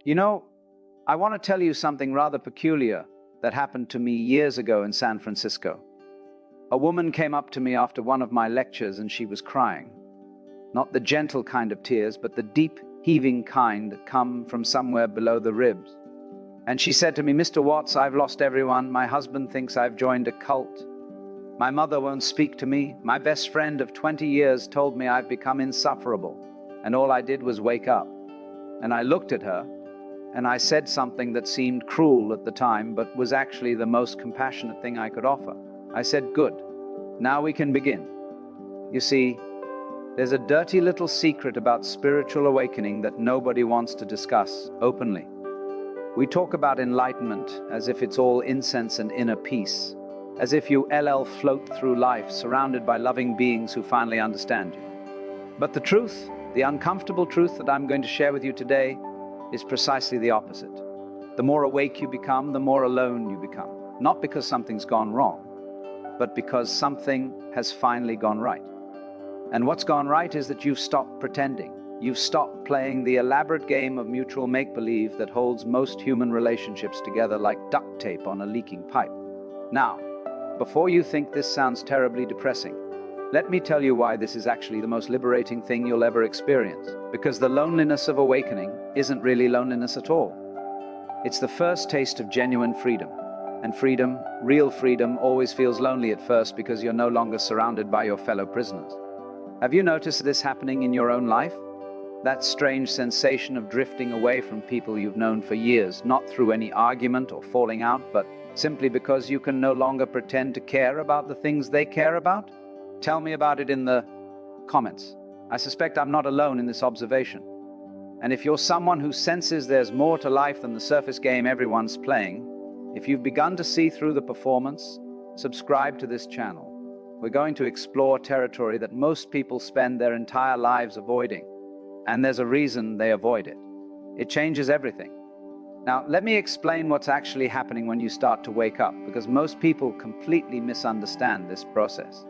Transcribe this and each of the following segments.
You know, I want to tell you something rather peculiar that happened to me years ago in San Francisco. A woman came up to me after one of my lectures and she was crying. Not the gentle kind of tears, but the deep, heaving kind that come from somewhere below the ribs. And she said to me, "Mr. Watts, I've lost everyone. My husband thinks I've joined a cult. My mother won't speak to me. My best friend of 20 years told me I've become insufferable. And all I did was wake up." And I looked at her, and I said something that seemed cruel at the time, but was actually the most compassionate thing I could offer. I said, "Good. Now we can begin." You see, there's a dirty little secret about spiritual awakening that nobody wants to discuss openly. We talk about enlightenment as if it's all incense and inner peace, as if you float through life surrounded by loving beings who finally understand you. But the truth, the uncomfortable truth that I'm going to share with you today, is precisely the opposite. The more awake you become, the more alone you become. Not because something's gone wrong, but because something has finally gone right. And what's gone right is that you've stopped pretending. You've stopped playing the elaborate game of mutual make-believe that holds most human relationships together like duct tape on a leaking pipe. Now, before you think this sounds terribly depressing, let me tell you why this is actually the most liberating thing you'll ever experience. Because the loneliness of awakening isn't really loneliness at all. It's the first taste of genuine freedom. And freedom, real freedom, always feels lonely at first because you're no longer surrounded by your fellow prisoners. Have you noticed this happening in your own life? That strange sensation of drifting away from people you've known for years, not through any argument or falling out, but simply because you can no longer pretend to care about the things they care about? Tell me about it in the comments. I suspect I'm not alone in this observation. And if you're someone who senses there's more to life than the surface game everyone's playing, if you've begun to see through the performance, subscribe to this channel. We're going to explore territory that most people spend their entire lives avoiding. And there's a reason they avoid it. It changes everything. Now, let me explain what's actually happening when you start to wake up, because most people completely misunderstand this process.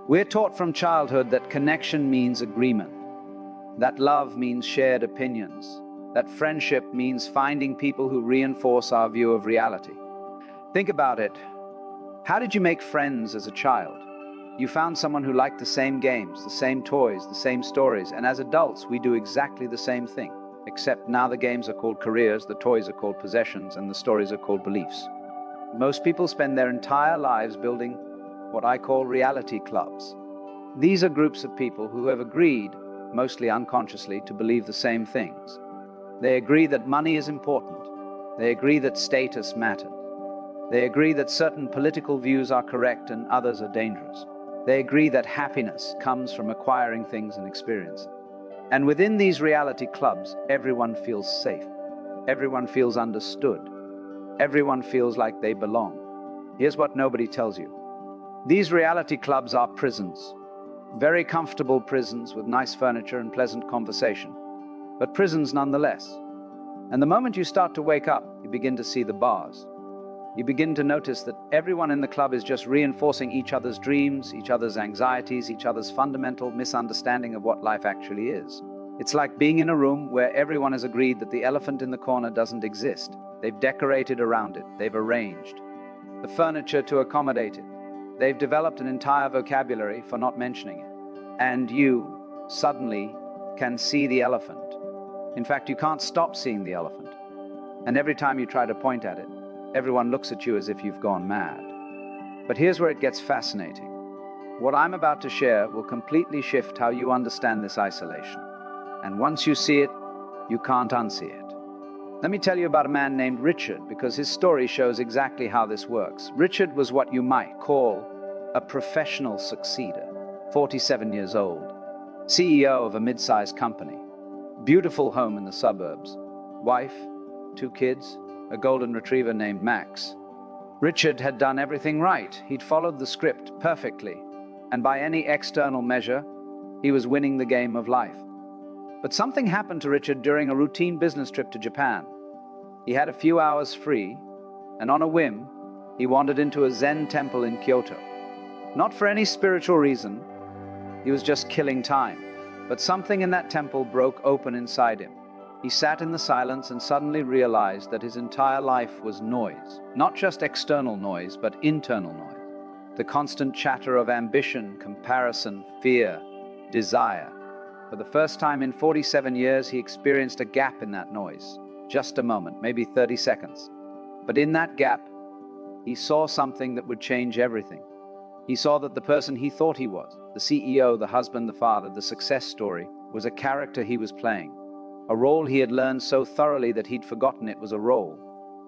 We're taught from childhood that connection means agreement, that love means shared opinions, that friendship means finding people who reinforce our view of reality. Think about it. How did you make friends as a child? You found someone who liked the same games, the same toys, the same stories, and as adults, we do exactly the same thing, except now the games are called careers, the toys are called possessions, and the stories are called beliefs. Most people spend their entire lives building what I call reality clubs. These are groups of people who have agreed, mostly unconsciously, to believe the same things. They agree that money is important. They agree that status matters. They agree that certain political views are correct and others are dangerous. They agree that happiness comes from acquiring things and experiences. And within these reality clubs, everyone feels safe. Everyone feels understood. Everyone feels like they belong. Here's what nobody tells you. These reality clubs are prisons. Very comfortable prisons with nice furniture and pleasant conversation. But prisons nonetheless. And the moment you start to wake up, you begin to see the bars. You begin to notice that everyone in the club is just reinforcing each other's dreams, each other's anxieties, each other's fundamental misunderstanding of what life actually is. It's like being in a room where everyone has agreed that the elephant in the corner doesn't exist. They've decorated around it. They've arranged the furniture to accommodate it. They've developed an entire vocabulary for not mentioning it. And you suddenly can see the elephant. In fact, you can't stop seeing the elephant. And every time you try to point at it, everyone looks at you as if you've gone mad. But here's where it gets fascinating. What I'm about to share will completely shift how you understand this isolation. And once you see it, you can't unsee it. Let me tell you about a man named Richard, because his story shows exactly how this works. Richard was what you might call a professional succeeder, 47 years old, CEO of a mid-sized company, beautiful home in the suburbs, wife, 2 kids, a golden retriever named Max. Richard had done everything right. He'd followed the script perfectly, and by any external measure, he was winning the game of life. But something happened to Richard during a routine business trip to Japan. He had a few hours free, and on a whim, he wandered into a Zen temple in Kyoto. Not for any spiritual reason, he was just killing time. But something in that temple broke open inside him. He sat in the silence and suddenly realized that his entire life was noise. Not just external noise, but internal noise. The constant chatter of ambition, comparison, fear, desire. For the first time in 47 years, he experienced a gap in that noise. Just a moment, maybe 30 seconds. But in that gap, he saw something that would change everything. He saw that the person he thought he was, the CEO, the husband, the father, the success story, was a character he was playing. A role he had learned so thoroughly that he'd forgotten it was a role.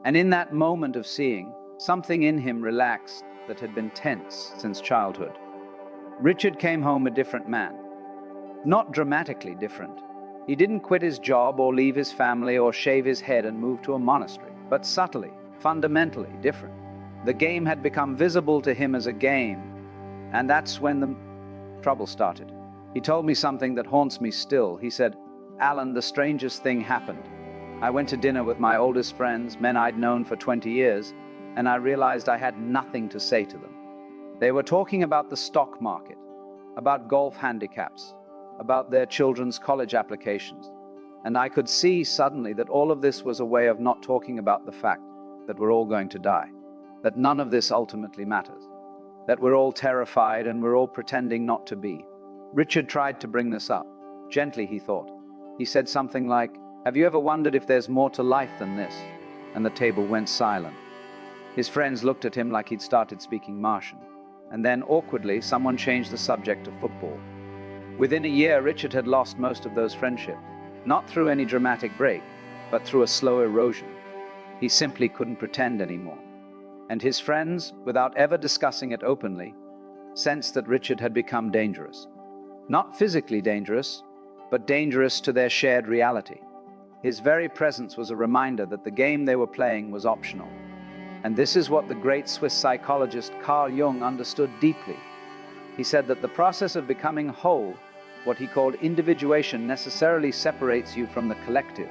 And in that moment of seeing, something in him relaxed that had been tense since childhood. Richard came home a different man. Not dramatically different. He didn't quit his job or leave his family or shave his head and move to a monastery, but subtly, fundamentally different. The game had become visible to him as a game, and that's when the trouble started. He told me something that haunts me still. He said, "Alan, the strangest thing happened. I went to dinner with my oldest friends, men I'd known for 20 years, and I realized I had nothing to say to them. They were talking about the stock market, about golf handicaps, about their children's college applications, and I could see suddenly that all of this was a way of not talking about the fact that we're all going to die, that none of this ultimately matters, that we're all terrified and we're all pretending not to be." Richard tried to bring this up. Gently, he thought. He said something like, "Have you ever wondered if there's more to life than this?" And the table went silent. His friends looked at him like he'd started speaking Martian. And then, awkwardly, someone changed the subject to football. Within a year, Richard had lost most of those friendships, not through any dramatic break, but through a slow erosion. He simply couldn't pretend anymore. And his friends, without ever discussing it openly, sensed that Richard had become dangerous. Not physically dangerous, but dangerous to their shared reality. His very presence was a reminder that the game they were playing was optional. And this is what the great Swiss psychologist Carl Jung understood deeply. He said that the process of becoming whole, what he called individuation, necessarily separates you from the collective.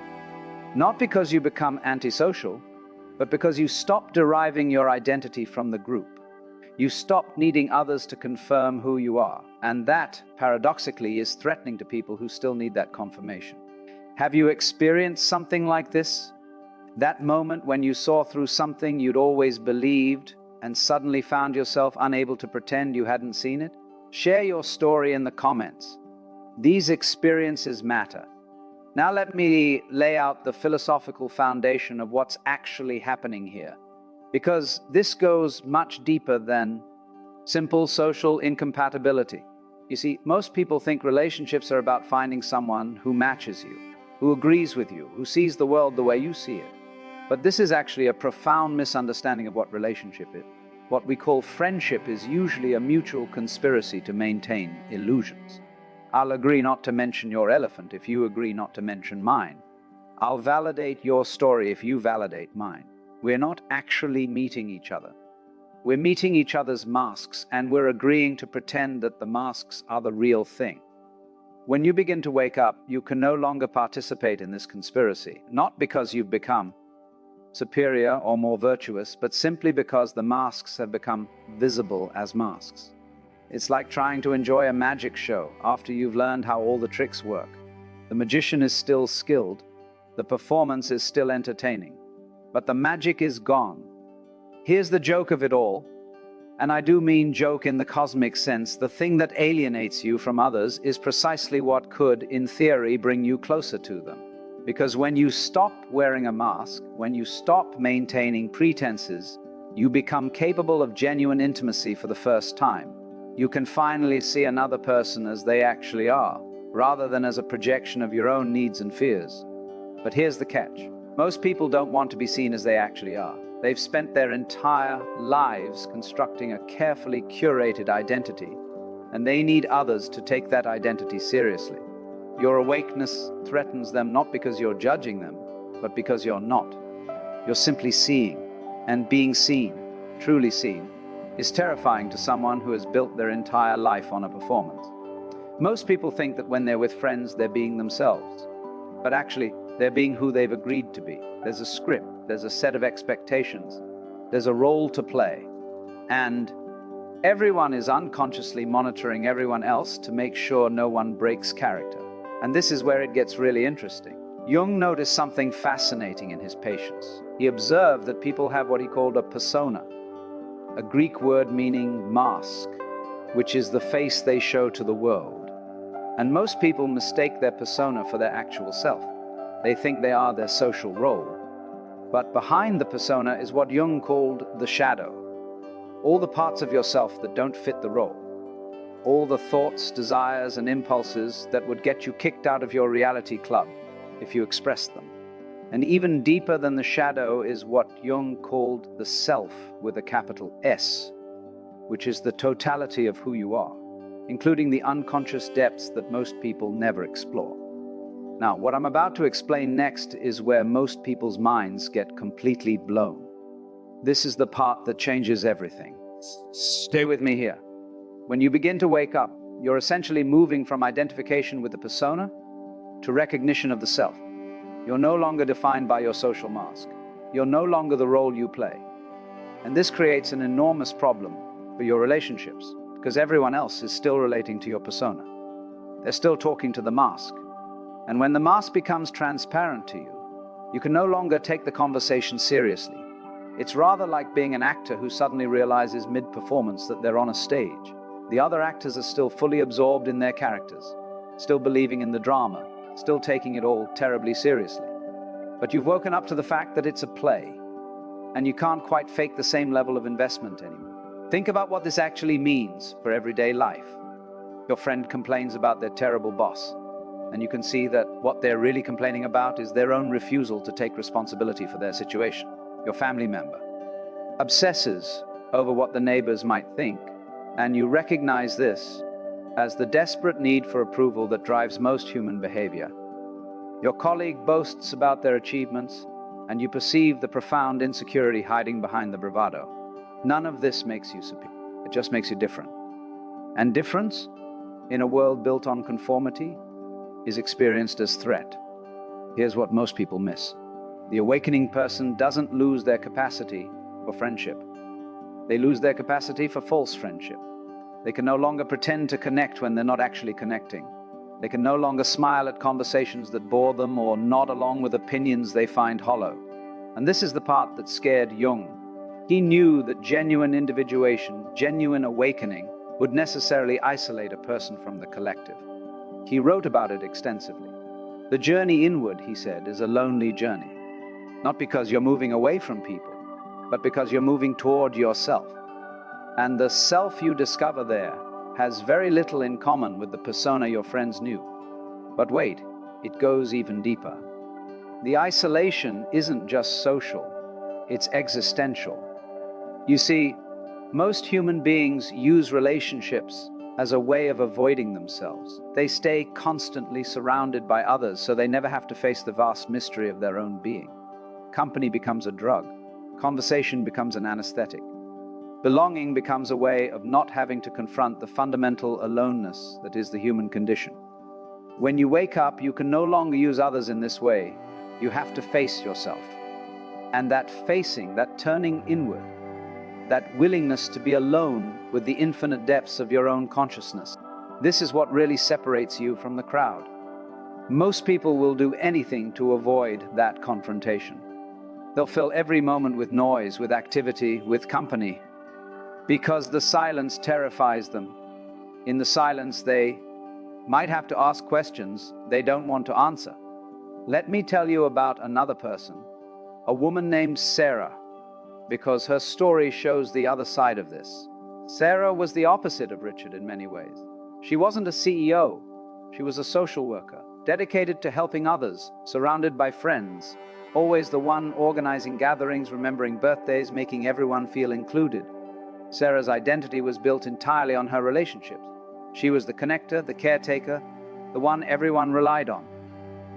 Not because you become antisocial, but because you stop deriving your identity from the group. You stop needing others to confirm who you are. And that, paradoxically, is threatening to people who still need that confirmation. Have you experienced something like this? That moment when you saw through something you'd always believed and suddenly found yourself unable to pretend you hadn't seen it? Share your story in the comments. These experiences matter. Now let me lay out the philosophical foundation of what's actually happening here, because this goes much deeper than simple social incompatibility. You see, most people think relationships are about finding someone who matches you, who agrees with you, who sees the world the way you see it. But this is actually a profound misunderstanding of what relationship is. What we call friendship is usually a mutual conspiracy to maintain illusions. I'll agree not to mention your elephant if you agree not to mention mine. I'll validate your story if you validate mine. We're not actually meeting each other. We're meeting each other's masks, and we're agreeing to pretend that the masks are the real thing. When you begin to wake up, you can no longer participate in this conspiracy, not because you've become superior or more virtuous, but simply because the masks have become visible as masks. It's like trying to enjoy a magic show after you've learned how all the tricks work. The magician is still skilled, the performance is still entertaining, but the magic is gone. Here's the joke of it all, and I do mean joke in the cosmic sense. The thing that alienates you from others is precisely what could, in theory, bring you closer to them. Because when you stop wearing a mask, when you stop maintaining pretenses, you become capable of genuine intimacy for the first time. You can finally see another person as they actually are, rather than as a projection of your own needs and fears. But here's the catch. Most people don't want to be seen as they actually are. They've spent their entire lives constructing a carefully curated identity, and they need others to take that identity seriously. Your awakeness threatens them not because you're judging them, but because you're not. You're simply seeing, and being seen, truly seen, is terrifying to someone who has built their entire life on a performance. Most people think that when they're with friends, they're being themselves. But actually, they're being who they've agreed to be. There's a script, there's a set of expectations, there's a role to play. And everyone is unconsciously monitoring everyone else to make sure no one breaks character. And this is where it gets really interesting. Jung noticed something fascinating in his patients. He observed that people have what he called a persona, a Greek word meaning mask, which is the face they show to the world. And most people mistake their persona for their actual self. They think they are their social role. But behind the persona is what Jung called the shadow. All the parts of yourself that don't fit the role. All the thoughts, desires, and impulses that would get you kicked out of your reality club if you expressed them. And even deeper than the shadow is what Jung called the self with a capital S, which is the totality of who you are, including the unconscious depths that most people never explore. Now, what I'm about to explain next is where most people's minds get completely blown. This is the part that changes everything. Stay with me here. When you begin to wake up, you're essentially moving from identification with the persona to recognition of the self. You're no longer defined by your social mask. You're no longer the role you play. And this creates an enormous problem for your relationships, because everyone else is still relating to your persona. They're still talking to the mask. And when the mask becomes transparent to you, you can no longer take the conversation seriously. It's rather like being an actor who suddenly realizes mid-performance that they're on a stage. The other actors are still fully absorbed in their characters, still believing in the drama, still taking it all terribly seriously. But you've woken up to the fact that it's a play, and you can't quite fake the same level of investment anymore. Think about what this actually means for everyday life. Your friend complains about their terrible boss, and you can see that what they're really complaining about is their own refusal to take responsibility for their situation. Your family member obsesses over what the neighbors might think, and you recognize this as the desperate need for approval that drives most human behavior. Your colleague boasts about their achievements, and you perceive the profound insecurity hiding behind the bravado. None of this makes you superior. It just makes you different. And difference, in a world built on conformity, is experienced as threat. Here's what most people miss. The awakening person doesn't lose their capacity for friendship. They lose their capacity for false friendship. They can no longer pretend to connect when they're not actually connecting. They can no longer smile at conversations that bore them or nod along with opinions they find hollow. And this is the part that scared Jung. He knew that genuine individuation, genuine awakening, would necessarily isolate a person from the collective. He wrote about it extensively. The journey inward, he said, is a lonely journey. Not because you're moving away from people, but because you're moving toward yourself. And the self you discover there has very little in common with the persona your friends knew. But wait, it goes even deeper. The isolation isn't just social, it's existential. You see, most human beings use relationships as a way of avoiding themselves. They stay constantly surrounded by others so they never have to face the vast mystery of their own being. Company becomes a drug. Conversation becomes an anesthetic. Belonging becomes a way of not having to confront the fundamental aloneness that is the human condition. When you wake up, you can no longer use others in this way. You have to face yourself. And that facing, that turning inward, that willingness to be alone with the infinite depths of your own consciousness, this is what really separates you from the crowd. Most people will do anything to avoid that confrontation. They'll fill every moment with noise, with activity, with company, because the silence terrifies them. In the silence, they might have to ask questions they don't want to answer. Let me tell you about another person, a woman named Sarah, because her story shows the other side of this. Sarah was the opposite of Richard in many ways. She wasn't a CEO. She was a social worker, dedicated to helping others, surrounded by friends, always the one organizing gatherings, remembering birthdays, making everyone feel included. Sarah's identity was built entirely on her relationships. She was the connector, the caretaker, the one everyone relied on.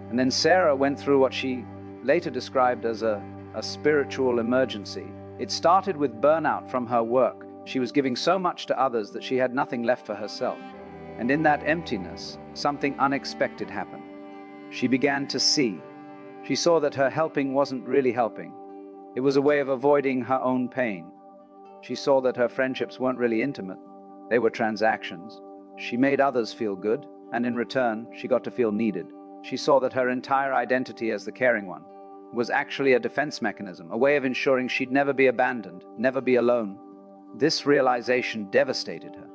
And then Sarah went through what she later described as a spiritual emergency. It started with burnout from her work. She was giving so much to others that she had nothing left for herself. And in that emptiness, something unexpected happened. She began to see. She saw that her helping wasn't really helping. It was a way of avoiding her own pain. She saw that her friendships weren't really intimate. They were transactions. She made others feel good, and in return, she got to feel needed. She saw that her entire identity as the caring one was actually a defense mechanism, a way of ensuring she'd never be abandoned, never be alone. This realization devastated her.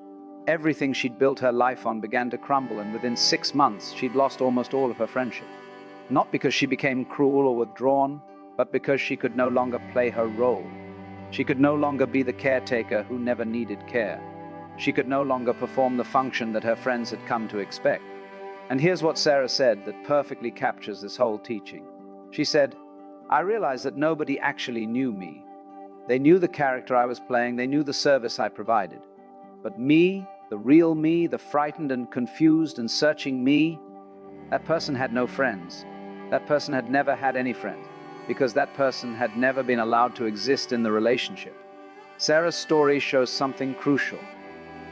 Everything she'd built her life on began to crumble, and within 6 months, she'd lost almost all of her friendship. Not because she became cruel or withdrawn, but because she could no longer play her role. She could no longer be the caretaker who never needed care. She could no longer perform the function that her friends had come to expect. And here's what Sarah said that perfectly captures this whole teaching. She said, "I realized that nobody actually knew me. They knew the character I was playing, they knew the service I provided. But me, the real me, the frightened and confused and searching me, that person had no friends. That person had never had any friends, because that person had never been allowed to exist in the relationship." Sarah's story shows something crucial.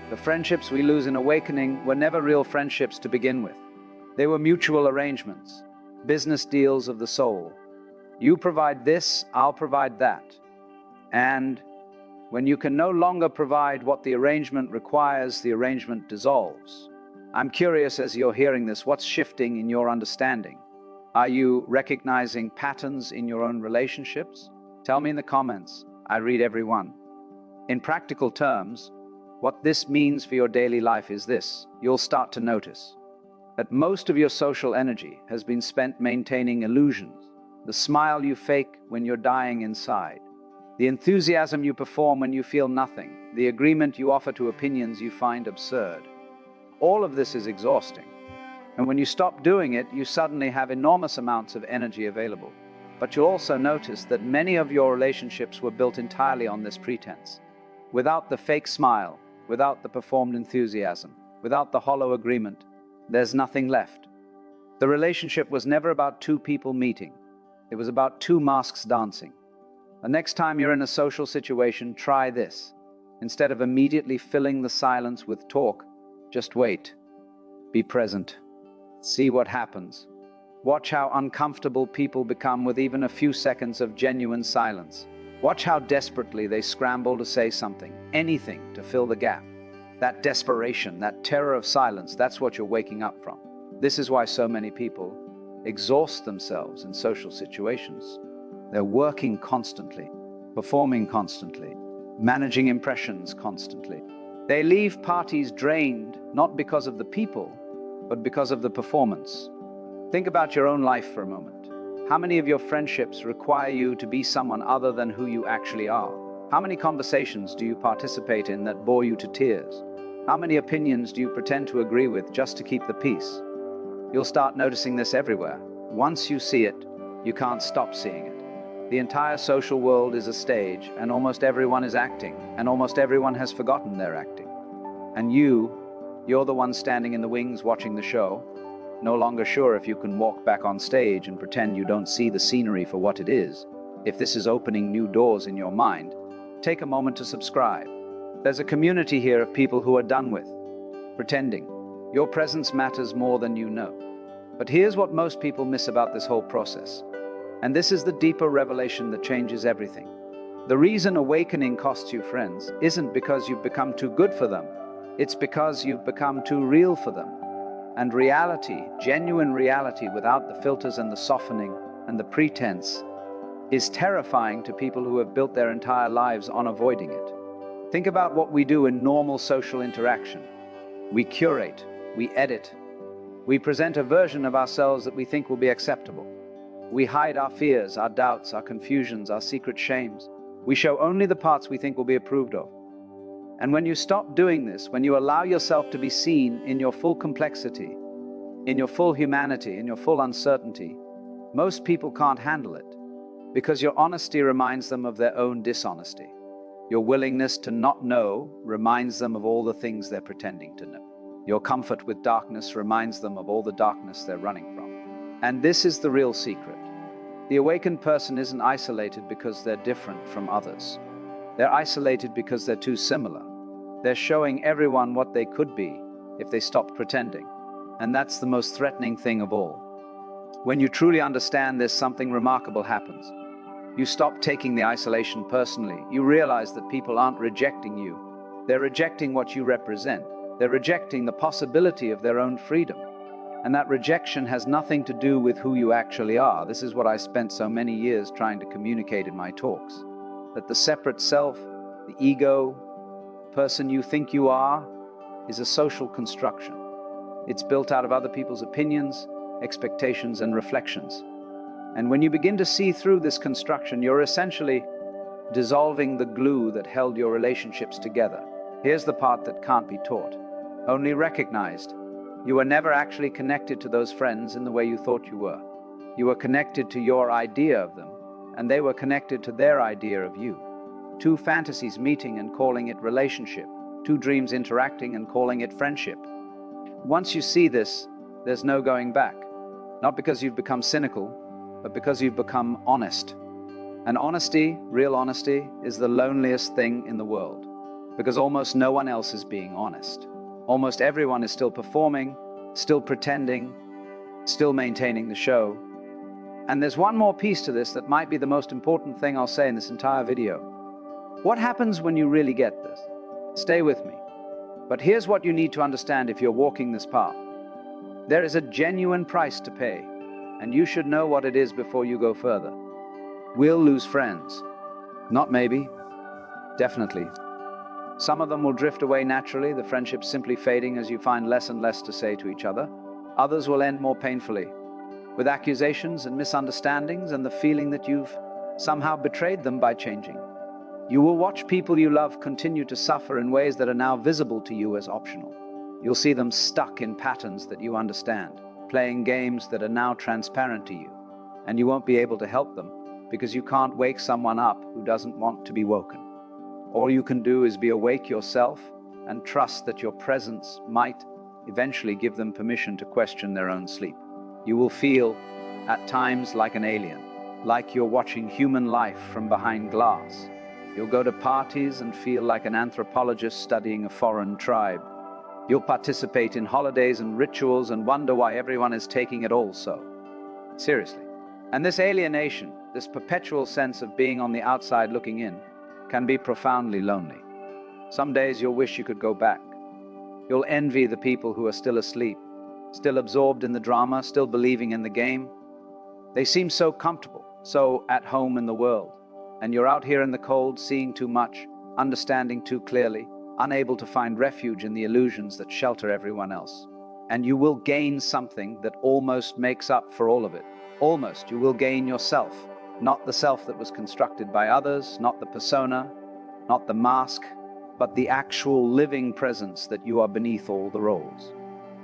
The friendships we lose in awakening were never real friendships to begin with. They were mutual arrangements, business deals of the soul. You provide this, I'll provide that. And when you can no longer provide what the arrangement requires, the arrangement dissolves. I'm curious, as you're hearing this, what's shifting in your understanding? Are you recognizing patterns in your own relationships? Tell me in the comments. I read every one. In practical terms, what this means for your daily life is this. You'll start to notice that most of your social energy has been spent maintaining illusions, the smile you fake when you're dying inside, the enthusiasm you perform when you feel nothing, the agreement you offer to opinions you find absurd. All of this is exhausting. And when you stop doing it, you suddenly have enormous amounts of energy available. But you'll also notice that many of your relationships were built entirely on this pretense. Without the fake smile, without the performed enthusiasm, without the hollow agreement, there's nothing left. The relationship was never about two people meeting. It was about two masks dancing. The next time you're in a social situation, try this. Instead of immediately filling the silence with talk, just wait. Be present. See what happens. Watch how uncomfortable people become with even a few seconds of genuine silence. Watch how desperately they scramble to say something, anything to fill the gap. That desperation, that terror of silence, that's what you're waking up from. This is why so many people exhaust themselves in social situations. They're working constantly, performing constantly, managing impressions constantly. They leave parties drained, not because of the people, but because of the performance. Think about your own life for a moment. How many of your friendships require you to be someone other than who you actually are? How many conversations do you participate in that bore you to tears? How many opinions do you pretend to agree with just to keep the peace? You'll start noticing this everywhere. Once you see it, you can't stop seeing it. The entire social world is a stage, and almost everyone is acting, and almost everyone has forgotten they're acting. And you're the one standing in the wings watching the show, no longer sure if you can walk back on stage and pretend you don't see the scenery for what it is. If this is opening new doors in your mind, take a moment to subscribe. There's a community here of people who are done with pretending. Your presence matters more than you know. But here's what most people miss about this whole process. And this is the deeper revelation that changes everything. The reason awakening costs you friends isn't because you've become too good for them. It's because you've become too real for them. And reality, genuine reality without the filters and the softening and the pretense, is terrifying to people who have built their entire lives on avoiding it. Think about what we do in normal social interaction. We curate, we edit, we present a version of ourselves that we think will be acceptable. We hide our fears, our doubts, our confusions, our secret shames. We show only the parts we think will be approved of. And when you stop doing this, when you allow yourself to be seen in your full complexity, in your full humanity, in your full uncertainty, most people can't handle it, because your honesty reminds them of their own dishonesty. Your willingness to not know reminds them of all the things they're pretending to know. Your comfort with darkness reminds them of all the darkness they're running from. And this is the real secret. The awakened person isn't isolated because they're different from others. They're isolated because they're too similar. They're showing everyone what they could be if they stopped pretending. And that's the most threatening thing of all. When you truly understand this, something remarkable happens. You stop taking the isolation personally. You realize that people aren't rejecting you. They're rejecting what you represent. They're rejecting the possibility of their own freedom. And that rejection has nothing to do with who you actually are. This is what I spent so many years trying to communicate in my talks. That the separate self, the ego, person you think you are, is a social construction. It's built out of other people's opinions, expectations, and reflections. And when you begin to see through this construction, you're essentially dissolving the glue that held your relationships together. Here's the part that can't be taught, only recognized. You were never actually connected to those friends in the way you thought you were. You were connected to your idea of them, and they were connected to their idea of you. Two fantasies meeting and calling it relationship. Two dreams interacting and calling it friendship. Once you see this, there's no going back. Not because you've become cynical, but because you've become honest. And honesty, real honesty, is the loneliest thing in the world. Because almost no one else is being honest. Almost everyone is still performing, still pretending, still maintaining the show. And there's one more piece to this that might be the most important thing I'll say in this entire video. What happens when you really get this? Stay with me. But here's what you need to understand if you're walking this path. There is a genuine price to pay, and you should know what it is before you go further. We'll lose friends. Not maybe. Definitely. Some of them will drift away naturally, the friendship simply fading as you find less and less to say to each other. Others will end more painfully, with accusations and misunderstandings and the feeling that you've somehow betrayed them by changing. You will watch people you love continue to suffer in ways that are now visible to you as optional. You'll see them stuck in patterns that you understand, playing games that are now transparent to you, and you won't be able to help them because you can't wake someone up who doesn't want to be woken. All you can do is be awake yourself and trust that your presence might eventually give them permission to question their own sleep. You will feel, at times, like an alien, like you're watching human life from behind glass. You'll go to parties and feel like an anthropologist studying a foreign tribe. You'll participate in holidays and rituals and wonder why everyone is taking it all so seriously. And this alienation, this perpetual sense of being on the outside looking in, can be profoundly lonely. Some days you'll wish you could go back. You'll envy the people who are still asleep, still absorbed in the drama, still believing in the game. They seem so comfortable, so at home in the world. And you're out here in the cold, seeing too much, understanding too clearly, unable to find refuge in the illusions that shelter everyone else. And you will gain something that almost makes up for all of it. Almost, you will gain yourself. Not the self that was constructed by others, not the persona, not the mask, but the actual living presence that you are beneath all the roles.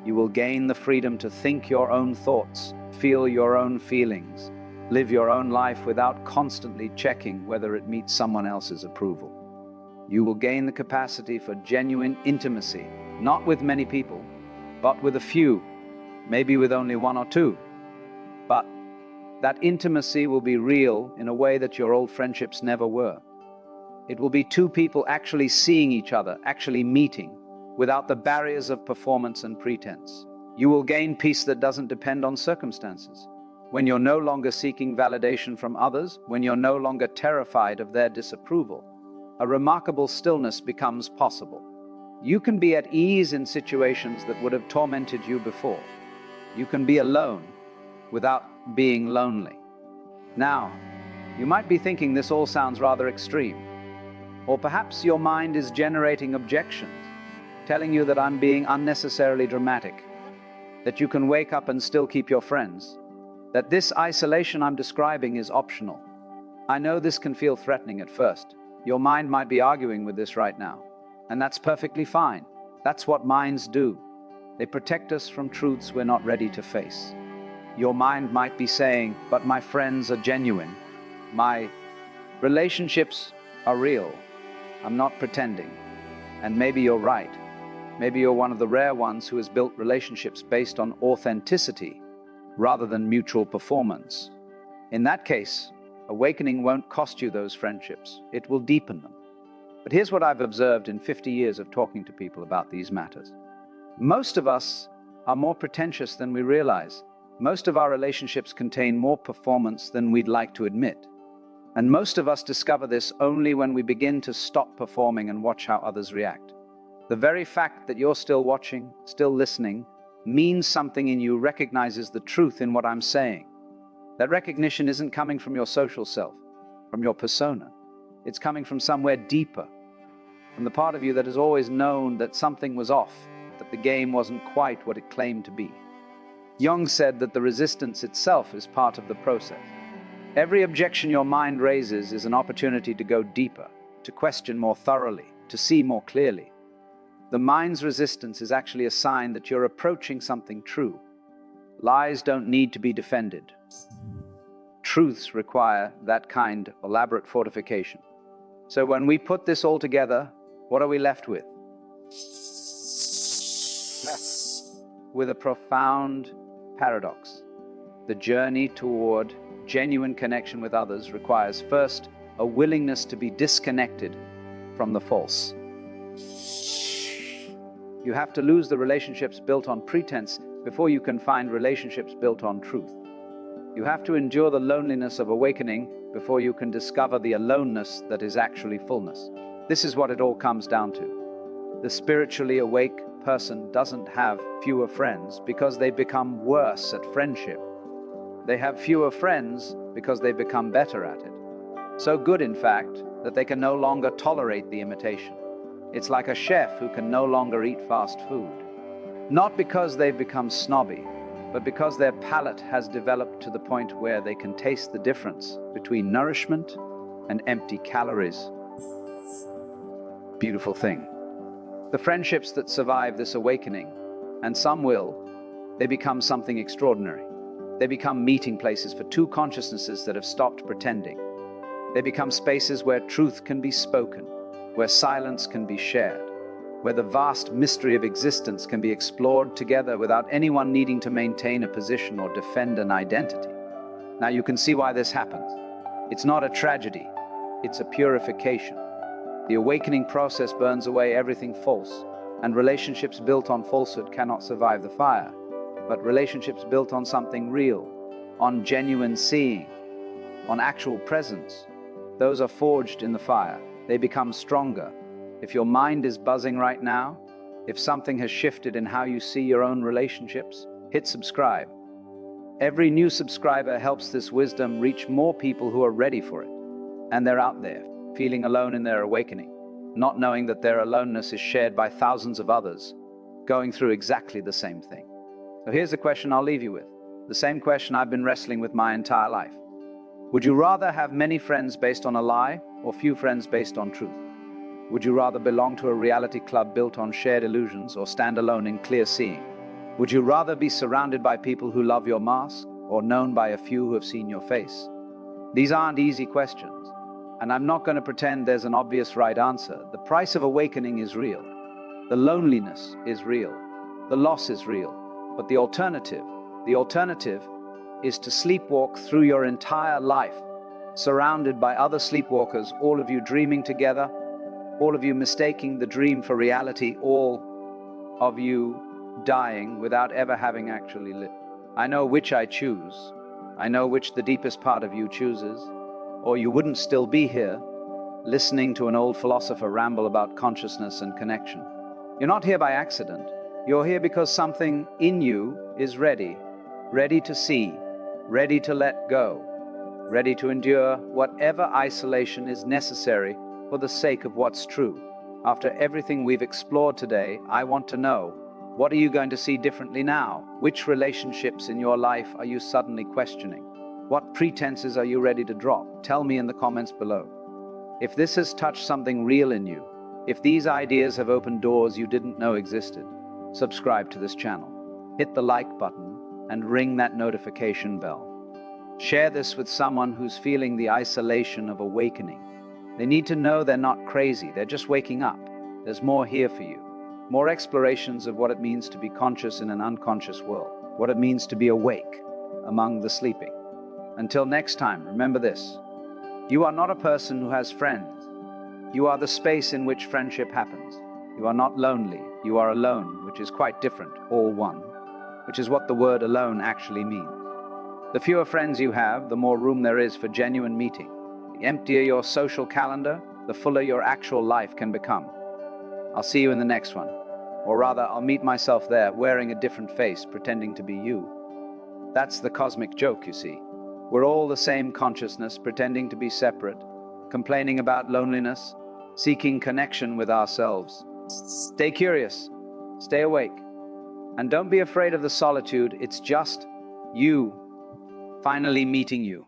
You will gain the freedom to think your own thoughts, feel your own feelings, live your own life without constantly checking whether it meets someone else's approval. You will gain the capacity for genuine intimacy, not with many people, but with a few, maybe with only one or two. But that intimacy will be real in a way that your old friendships never were. It will be two people actually seeing each other, actually meeting, without the barriers of performance and pretense. You will gain peace that doesn't depend on circumstances. When you're no longer seeking validation from others, when you're no longer terrified of their disapproval, a remarkable stillness becomes possible. You can be at ease in situations that would have tormented you before. You can be alone without being lonely. Now, you might be thinking this all sounds rather extreme. Or perhaps your mind is generating objections, telling you that I'm being unnecessarily dramatic, that you can wake up and still keep your friends, that this isolation I'm describing is optional. I know this can feel threatening at first. Your mind might be arguing with this right now, and that's perfectly fine. That's what minds do. They protect us from truths we're not ready to face. Your mind might be saying, but my friends are genuine. My relationships are real. I'm not pretending. And maybe you're right. Maybe you're one of the rare ones who has built relationships based on authenticity rather than mutual performance. In that case, awakening won't cost you those friendships. It will deepen them. But here's what I've observed in 50 years of talking to people about these matters. Most of us are more pretentious than we realize. Most of our relationships contain more performance than we'd like to admit. And most of us discover this only when we begin to stop performing and watch how others react. The very fact that you're still watching, still listening, means something in you, recognizes the truth in what I'm saying. That recognition isn't coming from your social self, from your persona. It's coming from somewhere deeper, from the part of you that has always known that something was off, that the game wasn't quite what it claimed to be. Jung said that the resistance itself is part of the process. Every objection your mind raises is an opportunity to go deeper, to question more thoroughly, to see more clearly. The mind's resistance is actually a sign that you're approaching something true. Lies don't need to be defended. Truths require that kind of elaborate fortification. So when we put this all together, what are we left with? With a profound paradox. The journey toward genuine connection with others requires first a willingness to be disconnected from the false. You have to lose the relationships built on pretense before you can find relationships built on truth. You have to endure the loneliness of awakening before you can discover the aloneness that is actually fullness. This is what it all comes down to. The spiritually awake person doesn't have fewer friends because they become worse at friendship. They have fewer friends because they become better at it. So good, in fact, that they can no longer tolerate the imitation. It's like a chef who can no longer eat fast food. Not because they've become snobby, but because their palate has developed to the point where they can taste the difference between nourishment and empty calories. Beautiful thing. The friendships that survive this awakening, and some will, they become something extraordinary. They become meeting places for two consciousnesses that have stopped pretending. They become spaces where truth can be spoken, where silence can be shared, where the vast mystery of existence can be explored together without anyone needing to maintain a position or defend an identity. Now you can see why this happens. It's not a tragedy, it's a purification. The awakening process burns away everything false, and relationships built on falsehood cannot survive the fire. But relationships built on something real, on genuine seeing, on actual presence, those are forged in the fire. They become stronger. If your mind is buzzing right now, if something has shifted in how you see your own relationships, hit subscribe. Every new subscriber helps this wisdom reach more people who are ready for it. And they're out there, feeling alone in their awakening, not knowing that their aloneness is shared by thousands of others, going through exactly the same thing. So here's the question I'll leave you with. The same question I've been wrestling with my entire life. Would you rather have many friends based on a lie or few friends based on truth? Would you rather belong to a reality club built on shared illusions or stand alone in clear seeing? Would you rather be surrounded by people who love your mask or known by a few who have seen your face? These aren't easy questions, and I'm not going to pretend there's an obvious right answer. The price of awakening is real. The loneliness is real. The loss is real. But the alternative is to sleepwalk through your entire life, surrounded by other sleepwalkers, all of you dreaming together, all of you mistaking the dream for reality, all of you dying without ever having actually lived. I know which I choose. I know which the deepest part of you chooses, or you wouldn't still be here, listening to an old philosopher ramble about consciousness and connection. You're not here by accident. You're here because something in you is ready to see, ready to let go, ready to endure whatever isolation is necessary for the sake of what's true. After everything we've explored today, I want to know, what are you going to see differently now? Which relationships in your life are you suddenly questioning? What pretenses are you ready to drop? Tell me in the comments below. If this has touched something real in you, if these ideas have opened doors you didn't know existed, subscribe to this channel. Hit the like button and ring that notification bell. Share this with someone who's feeling the isolation of awakening. They need to know they're not crazy, they're just waking up. There's more here for you. More explorations of what it means to be conscious in an unconscious world, what it means to be awake among the sleeping. Until next time, remember this. You are not a person who has friends. You are the space in which friendship happens. You are not lonely, you are alone, which is quite different, all one, which is what the word alone actually means. The fewer friends you have, the more room there is for genuine meeting. The emptier your social calendar, the fuller your actual life can become. I'll see you in the next one. Or rather, I'll meet myself there, wearing a different face, pretending to be you. That's the cosmic joke, you see. We're all the same consciousness, pretending to be separate, complaining about loneliness, seeking connection with ourselves. Stay curious, stay awake, and don't be afraid of the solitude. It's just you finally meeting you.